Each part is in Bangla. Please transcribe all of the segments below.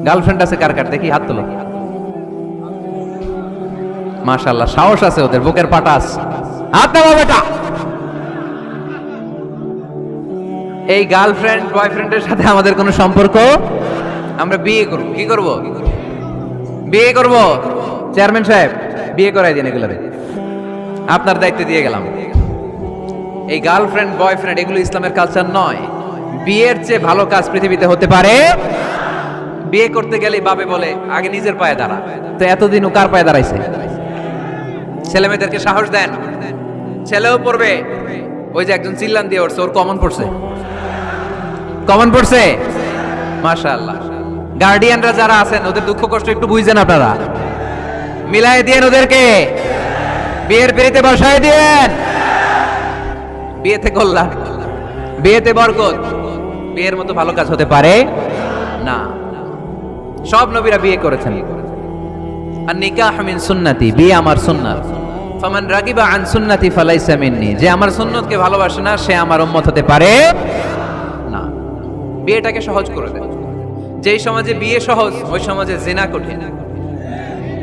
গার্লফ্রেন্ড আছে কার কার দেখি হাত তোলো। মাশাআল্লাহ, সাহস আছে ওদের, বুকের পাটা আছে। হাত নামাও বেটা। এই গার্লফ্রেন্ড বয়ফ্রেন্ডের সাথে আমাদের কোনো সম্পর্ক, আমরা বিয়ে করব। কি করব? বিয়ে করব। চেয়ারম্যান সাহেব বিয়ে করাই দিন এগুলোরে, আপনার দায়িত্ব দিয়ে গেলাম। এই গার্লফ্রেন্ড বয়ফ্রেন্ড এগুলো ইসলামের কালচার নয়। বিয়ের চেয়ে ভালো কাজ পৃথিবীতে হতে পারে। বিয়ে করতে গেলে বাপে বলে আগে নিজের পায়ে দাঁড়া। তো এতদিন ও কার পায়ে দাঁড়াইছে? ছেলে মেয়েদেরকে সাহস দেন, ছেলেও পড়বে। ওই যে একজন চিল্লান দিয়ে উঠছে, ওর কমন পড়ছে, কমন পড়ছে। মাশাআল্লাহ। গার্ডিয়ানরা যারা আছেন ওদের দুঃখ কষ্ট একটু বুঝছেন আপনারা, মিলাই দিয়েন ওদেরকে, বিয়ের পিড়িতে বসায় দিয়েন। বিয়েতে কল্যাণ, বিয়েতে বরকত। বিয়ের মতো ভালো কাজ হতে পারে না। সব নবীরা বিয়ে করেছেন। আর নিকাহ মিন সুন্নতি, বিয়ে আমার সুন্নাত। ফামান রাগিবা আন সুন্নতি ফালাইসা মিন্নি, যে আমার সুন্নতকে ভালোবাসে না সে আমার উম্মত হতে পারে না। বিয়েটাকে সহজ করে দেন। যেই সমাজে বিয়ে সহজ ওই সমাজে জিনা কঠিন,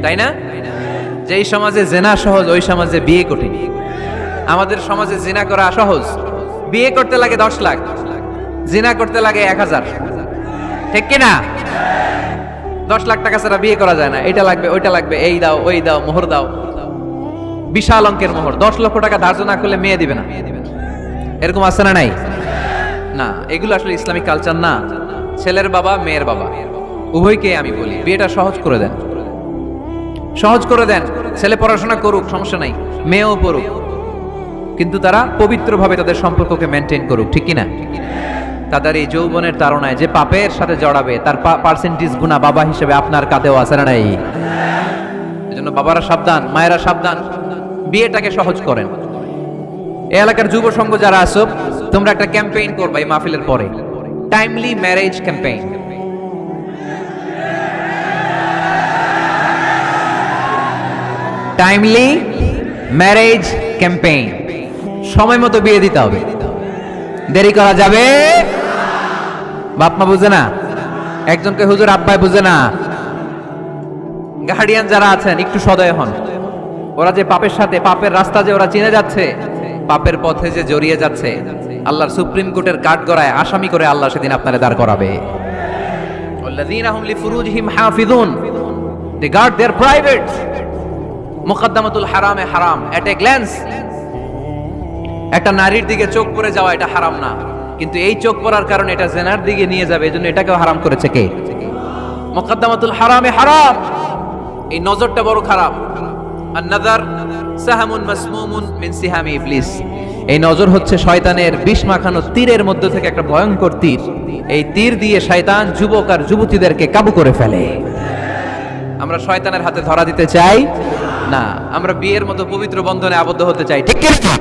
তাই না? যেই সমাজে জিনা সহজ ওই সমাজে বিয়ে কঠিন। আমাদের সমাজে জিনা করা সহজ, বিয়ে করতে লাগে 10 লাখ, জিনা করতে লাগে 1000। ঠিক কি না? 10 লাখ টাকা ছাড়া বিয়ে করা যায় না। এটা লাগবে, ওইটা লাগবে, এই দাও, ওই দাও, মোহর দাও, বিশাল অঙ্কের মোহর। 10 লক্ষ টাকা ধার্য না করলে মেয়ে দিবে না। এরকম আছে না নাই? না, এগুলো আসলে ইসলামিক কালচার না। ছেলের বাবা মেয়ের বাবা উভয়কে আমি বলি বিয়েটা সহজ করে দেন, সহজ করে দেন। ছেলে পড়াশোনা করুক, সমস্যা নাই, মেয়েও পড়ুক, কিন্তু তারা পবিত্রভাবে তাদের সম্পর্ককে মেনটেন করুক। ঠিক কিনা? তাদের এই যৌবনের তাড়নায় যে পাপের সাথে জড়াবে তার পার্সেন্টেজ গুণা বাবা হিসেবে আপনার কাঁধেও আছে না নাই? এজন্য বাবারা সাবধান, মায়েরা সাবধান, বিয়েটাকে সহজ করেন। এই এলাকার যুব সংঘ যারা আছো, তোমরা একটা ক্যাম্পেইন করবা এই মাহফিলের পরে, timely marriage campaign. Timely marriage campaign. সময় মতো বিয়ে দিতে হবে, দেরি করা যাবে। বাপ মা বুঝে না, একজনকে হুজুর আব্বাই বুঝে না। গার্ডিয়ান যারা আছেন একটু সদয় হন। ওরা যে পাপের সাথে, পাপের রাস্তা যে ওরা চিনে যাচ্ছে, পাপের পথে যে জড়িয়ে যাচ্ছে, আল্লাহর সুপ্রিম কোর্টের কাঠগড়ায় আসামি করে আল্লাহ সেদিন আপনারে দাঁড় করাবে। আল্লাযীনা হুম লিফুরুজিহিম হাফিজুন, দে গার্ড देयर প্রাইভেট। মুকদ্দামাতুল হারামে হারাম এট এ গ্ল্যান্স। একটা নারীর দিকে চোখ পড়ে যাওয়া এটা হারাম না, কিন্তু এই চোখ পড়ার কারণে এটা জেনার দিকে নিয়ে যাবে, এজন্য এটাকেও হারাম করেছে কে? মুকদ্দামাতুল হারামে হারাম। এই নজরটা বড় খারাপ। আন-নাযার সাহামুন মাসমুমুন মিন সিহামি ইবলিস। এই নজর হচ্ছে শয়তানের বিষ মাখানো তীরের মধ্যে থেকে একটা ভয়ঙ্কর তীর। এই তীর দিয়ে শয়তান যুবক আর যুবতীদেরকে কাবু করে ফেলে। আমরা শয়তানের হাতে ধরা দিতে চাই না, আমরা বিয়ের মতো পবিত্র বন্ধনে আবদ্ধ হতে চাই। ঠিক কি না?